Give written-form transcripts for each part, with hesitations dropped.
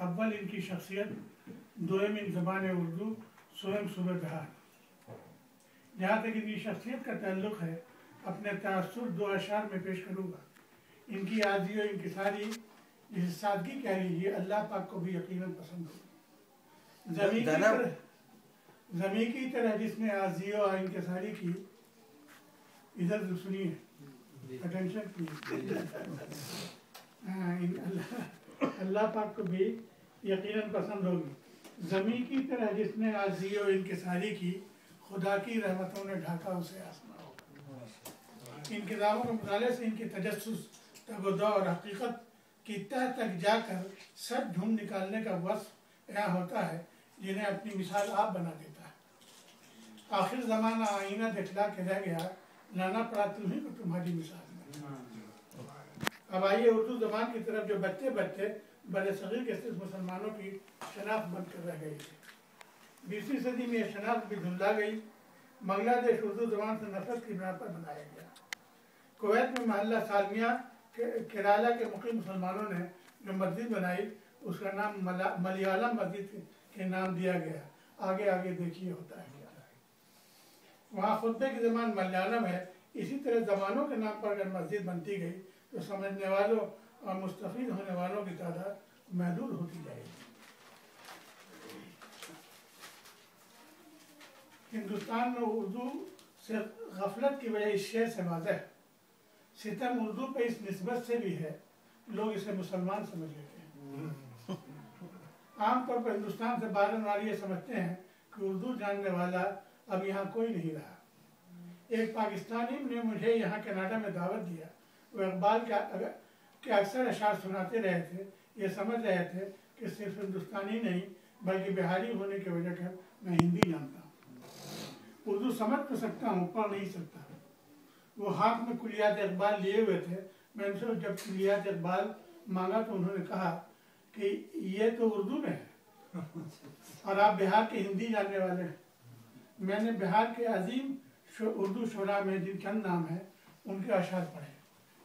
اول ان کی شخصیت، دوم ان زبان اردو، سوئم صورتحال۔ جہاں تک ان کی شخصیت کا تعلق ہے اپنے تاثر دو اشعار میں پیش کروں گا۔ ان کی عاجزی و انکساری، جسے سادگی کہہ لیجیے، اللہ پاک کو بھی یقیناً پسند ہوگی۔ زمین کی طرح جس نے عاجزی و انکساری کی، ادھر سنیے اٹینشن پلیز، اللہ پاک کو بھی یقیناً پسند ہوگی۔ زمین کی طرح جس نے عاجزی و انکساری کی، خدا کی رحمتوں نے ڈھاکا اسے آسماں ہوگا۔ ان کتابوں کے مطالعے سے ان کی تجسس، تگودع اور حقیقت کی تہ تک جا کر سچ ڈھونڈ نکالنے کا وصف یہاں ہوتا ہے، جنہیں اپنی مثال آپ بنا دیتا ہے۔ آخر زمانہ آئینہ دکھلا کے رہ گیا، لانا پڑا تمہیں کو تمہاری مثال میں۔ اب آئیے اردو زبان کی طرف، جو بچے بر صغیر کے صرف مسلمانوں کی شناخت بن کر رہ گئی تھی۔ 20ویں صدی میں یہ شناخت بھی دھندلا گئی۔ بنگلہ دیش اردو زبان سے نفرت کی بنا پر بنایا گیا۔ کویت میں محلہ سالمیہ کیرالہ کے مقیم مسلمانوں نے جو مسجد بنائی، اس کا نام ملیالم مسجد کے نام دیا گیا۔ آگے آگے دیکھیے ہوتا ہے کیا۔ وہاں خطبے کی زبان ملیالم ہے۔ اسی طرح زبانوں کے نام پر اگر مسجد بنتی گئی تو سمجھنے والوں اور مستفید ہونے والوں کی تعداد محدود ہوتی جائے گی۔ ہندوستان میں اردو سے غفلت کی وجہ اس شعر سے واضح ہے۔ ستم اردو پہ اس نسبت سے بھی ہے، لوگ اسے مسلمان سمجھ لیتے ہیں۔ عام طور پر ہندوستان سے باہر والے یہ سمجھتے ہیں کہ اردو جاننے والا اب یہاں کوئی نہیں رہا۔ ایک پاکستانی نے مجھے یہاں کینیڈا میں دعوت دیا۔ وہ اقبال کے اکثر اشعار سناتے رہے تھے۔ یہ سمجھ رہے تھے کہ صرف ہندوستانی نہیں بلکہ بہاری ہونے کی وجہ سے میں ہندی جانتا ہوں۔ اردو سمجھ تو سکتا ہوں، پڑھ نہیں سکتا۔ وہ ہاتھ میں کلیات اقبال لیے ہوئے تھے۔ میں ان سے جب کلیات اقبال مانگا تو انہوں نے کہا کہ یہ تو اردو میں ہے اور آپ بہار کے ہندی جاننے والے ہیں۔ میں نے بہار کے عظیم اردو شعراء میں جن چند نام ہیں ان کے اشعار پڑھے۔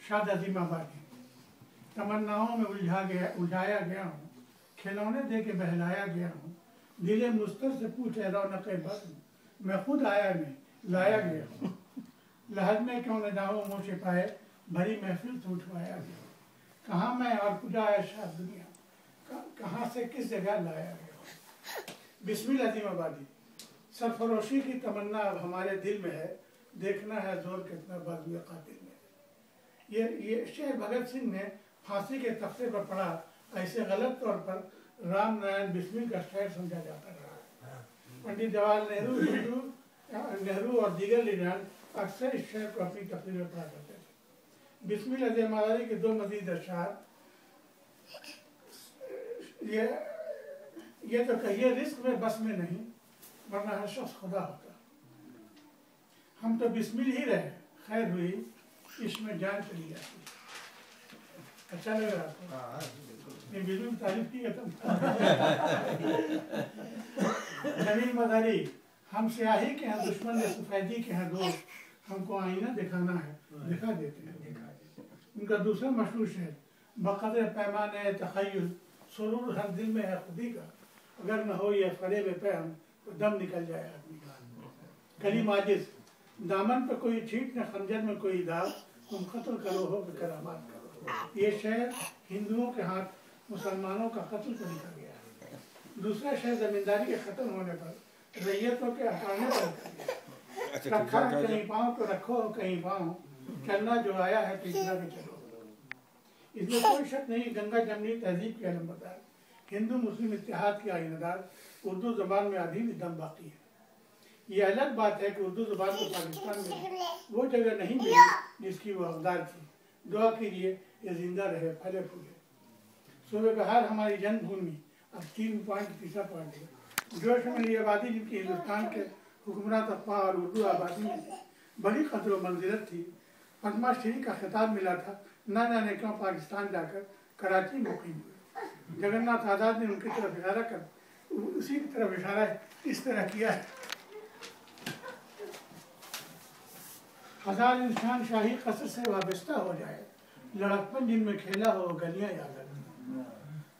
شاد عظیم آبادی: تمناؤں میں الجھایا گیا ہوں، کھلونے دے کے بہلایا گیا ہوں، دل مستر سے پوچھے رونق بزم، میں خود آیا میں لایا گیا ہوں، لحد میں کیوں نہ جاؤں منہ چھپائے، بھری محفل سے اٹھوایا گیا، کہاں میں اور کجا ہے شاد دنیا، کہاں سے کس جگہ لایا گیا۔ بسم اللہ عظیم آبادی: سرفروشی کی تمنا اب ہمارے دل میں ہے، دیکھنا ہے زور کتنا بازوئے قاتل میں ہے۔ یہ شعر بھگت سنگھ نے پھانسی کے تختے پر پڑھا۔ ایسے غلط طور پر رام نارائن بسمل کا شعر سمجھا جاتا رہا۔ پنڈت جواہر نہرو اور دیگر لیڈران اکثر اس شعر کو اپنی تقریر میں پڑھا کرتے تھے۔ بسم اللہ عظیم آبادی کے دو مزید اشعار: یہ تو کہیے رزق میں بس میں نہیں، ورنہ ہر شخص خدا ہوتا، ہم تو بسمل ہی رہے، خیر ہوئی اس میں جان چلی جاتی۔ اچھا لگ رہا آپ کو؟ میں بالکل تعریف کی کرتا ہوں۔ جمیل مظہری: ہم سیاہی کے ہیں دشمن یا سفیدی کے ہیں دوست، ہم کو آئینہ دکھانا ہے دکھا دیتے ہیں۔ ان کا دوسرا مشہور شعر: بقدر پیمانے تخیل سرور ہر دل میں ہے خودی کا، اگر نہ ہو یہ فریب پیغام تو دم نکل جائے آدمی کا۔ کریم عاجز: دامن پہ کوئی چھینٹ نہ خنجر میں کوئی داغ، تم قتل کرو ہو کہ کرامات کرو۔ یہ شعر ہندوؤں کے ہاتھ مسلمانوں کا قتل کو لکھا گیا ہے۔ دوسرا شعر زمینداری کے ختم ہونے پر، ریتوں کے ہٹانے پر لکھا گیا۔ رکھا ہے کہیں پاؤں تو رکھو کہیں پاؤں، چلنا جو آیا ہے تو اتنا بھی چلو۔ اس میں کوئی شک نہیں، گنگا جمنی تہذیب کے علمبردار، ہندو مسلم اتحاد کے آئینہ دار اردو زبان میں ابھی بھی دم باقی ہے۔ یہ الگ بات ہے کہ اردو زبان کو پاکستان میں وہ جگہ نہیں ملی جس کی وہ حقدار تھی۔ دعا کیجیے یہ زندہ رہے، پھلے پھولے۔ صوبہ بہار ہماری جنم بھومی، اب 3 پوائنٹ تیسرا پوائنٹ ہے۔ جوش میں میری آبادی جن کی ہندوستان کے حکمراں طبقہ اور اردو آبادی میں بڑی قدر و منزلت تھی، پدما شری کا خطاب ملا تھا، نہ جانے کیوں پاکستان جا کر کراچی مقیم ہوئے۔ جگن ناتھ آزاد نے ان کی طرف اشارہ کر اسی کی طرف اشارہ اس طرح کیا ہے: ہزار انسان شاہی قصر سے وابستہ ہو جائے، لڑکپن جن میں کھیلا ہو گلیاں یاد آتی۔